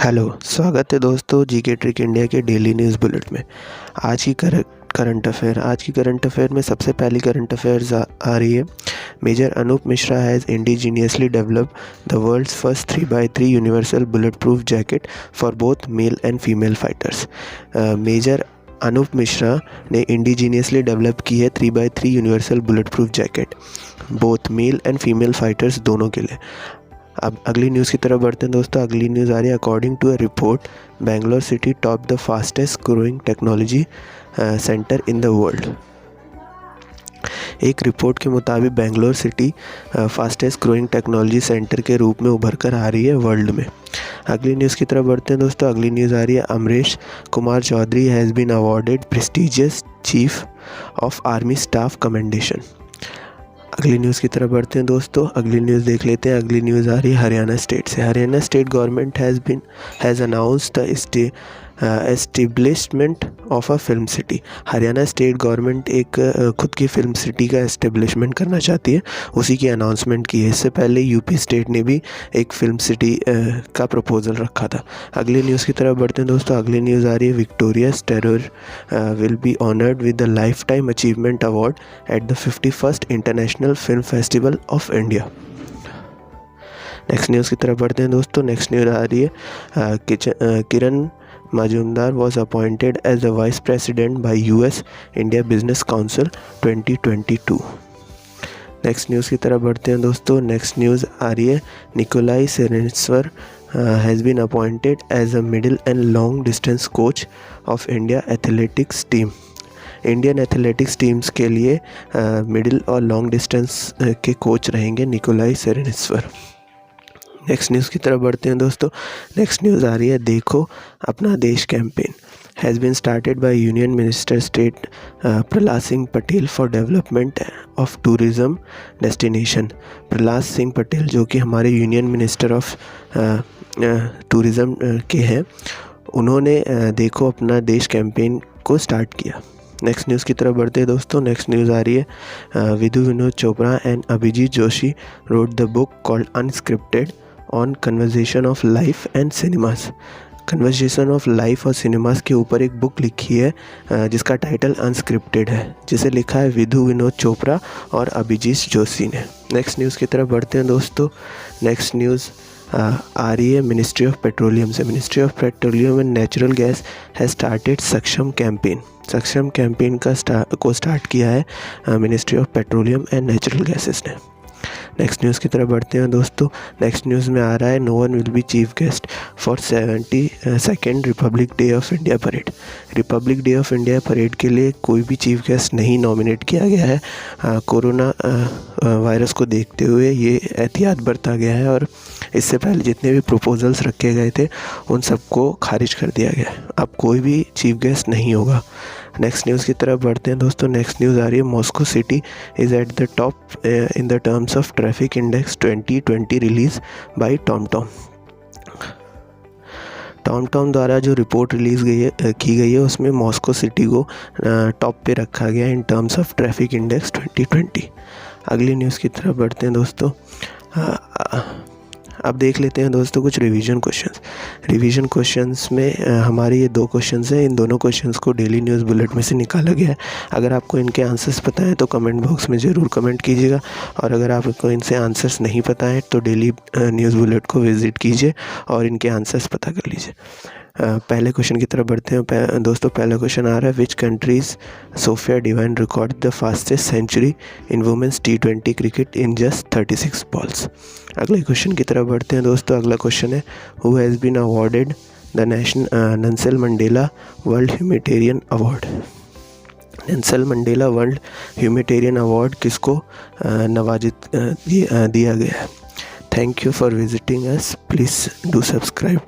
Hello, स्वागत है दोस्तों जीके ट्रिक इंडिया के डेली न्यूज़ बुलेट में। आज की करंट अफेयर में सबसे पहली करंट अफेयर्स आ रही है। Major Anoop Mishra has indigenously developed the world's first 3x3 universal bullet proof jacket for both male and female fighters. Major Anoop Mishra ने इंडिजीनियसली डेवलप की है 3x3 universal bullet proof jacket both male and female fighters दोनों के लिए। अब अगली news की तरफ बढ़ते हैं दोस्तों। अगली न्यूज़ आ रही है, according to a report Bangalore city top the fastest growing technology centre in the world. एक रिपोर्ट के मुताबिक Bangalore city fastest growing technology centre के रूप में उभर कर आ रही है वर्ल्ड में। अगली न्यूज़ की तरफ बढ़ते हैं दोस्तों। अगली न्यूज़ आ रही है, Amrish Kumar Chaudhary has been awarded prestigious chief of army staff commendation. अगली न्यूज़ की तरफ बढ़ते हैं दोस्तों। अगली न्यूज़ देख लेते हैं। अगली न्यूज़ आ रही है हरियाणा स्टेट से। Haryana state government has announced the establishment of a film city. Haryana state government एक खुद की फिल्म सिटी का एस्टेब्लिशमेंट करना चाहती है, उसी की अनाउंसमेंट की है। इससे पहले यूपी स्टेट ने भी एक फिल्म सिटी का प्रपोजल रखा था। अगली न्यूज़ की तरफ बढ़ते हैं दोस्तों। अगली न्यूज़ आ रही है, victorious terror will be honoured with the life time achievement award at the 51st international film festival of India. Next news की तरफ बढ़ते हैं दोस्तों। नेक्स्ट न्यूज़ आ रही है, किरण Majumdar was appointed as the Vice President by US-India Business Council 2022। Next news की तरफ बढ़ते हैं दोस्तों। नेक्स्ट न्यूज़ आ रही है, Nikolai Snesarev has been appointed as a middle and long distance coach of India athletics team. Indian athletics teams के लिए मिडिल और लॉन्ग डिस्टेंस के कोच रहेंगे निकोलाई सेरेन्सवर। नेक्स्ट न्यूज़ की तरफ बढ़ते हैं दोस्तों। नेक्स्ट न्यूज़ आ रही है, Dekho Apna Desh campaign has been started by union minister state Prahlad Singh Patel for development of tourism destination. Prahlad Singh Patel जो कि हमारे यूनियन मिनिस्टर ऑफ टूरिज़्म के हैं, उन्होंने देखो अपना देश कैंपेन को स्टार्ट किया। नेक्स्ट न्यूज़ की तरफ बढ़ते हैं दोस्तों। नेक्स्ट न्यूज़ आ रही है, Vidhu Vinod Chopra and Abhijeet Joshi wrote the book called unscripted on conversation of life and cinemas. Conversation of life और सिनेमास के ऊपर एक बुक लिखी है जिसका टाइटल अनस्क्रिप्टेड है, जिसे लिखा है विधु विनोद चोपड़ा और अभिजीत जोशी ने। नेक्स्ट न्यूज़ की तरफ बढ़ते हैं दोस्तों। नेक्स्ट न्यूज़ आ रही है मिनिस्ट्री ऑफ पेट्रोलियम से। Ministry of petroleum and natural gas has started सक्षम कैंपेन। सक्षम कैंपेन को स्टार्ट किया है ministry of petroleum and natural gases ने। नेक्स्ट न्यूज़ की तरफ बढ़ते हैं दोस्तों। नेक्स्ट न्यूज़ में आ रहा है, no one will be chief guest for 72nd republic day of India parade. Republic day of India parade के लिए कोई भी चीफ गेस्ट नहीं नॉमिनेट किया गया है। कोरोना वायरस को देखते हुए ये एहतियात बरता गया है और इससे पहले जितने भी प्रपोजल्स रखे गए थे उन सबको खारिज कर दिया गया है। अब कोई भी चीफ गेस्ट नहीं होगा। नेक्स्ट न्यूज़ की तरफ बढ़ते हैं दोस्तों। नेक्स्ट न्यूज़ आ रही है, Moscow city is at the top in the terms of traffic index 2020 release by TomTom. TomTom द्वारा जो रिपोर्ट की गई है उसमें मॉस्को सिटी को टॉप पे रखा गया in terms of traffic index 2020। अगली न्यूज़ की तरफ बढ़ते हैं दोस्तों। अब देख लेते हैं दोस्तों कुछ रिवीजन क्वेश्चंस। रिवीजन क्वेश्चंस में हमारे ये 2 क्वेश्चंस हैं। इन दोनों क्वेश्चंस को डेली न्यूज़ बुलेट में से निकाला गया है। अगर आपको इनके आंसर्स पता है तो कमेंट बॉक्स में ज़रूर कमेंट कीजिएगा, और अगर आपको इनसे आंसर्स नहीं पता है तो डेली न्यूज़ बुलेट को विज़िट कीजिए और इनके आंसर्स पता कर लीजिए। पहले क्वेश्चन की तरफ बढ़ते हैं दोस्तों। पहला क्वेश्चन आ रहा है, which country's Sophia Devine record the fastest century in women's T20 cricket in just 36 balls. अगले क्वेश्चन की तरफ बढ़ते हैं दोस्तों। अगला क्वेश्चन है, who has been awarded the Nelson Mandela world humanitarian award. Nelson Mandela world humanitarian award किसको दिया गया है। Thank you for visiting us, please do subscribe.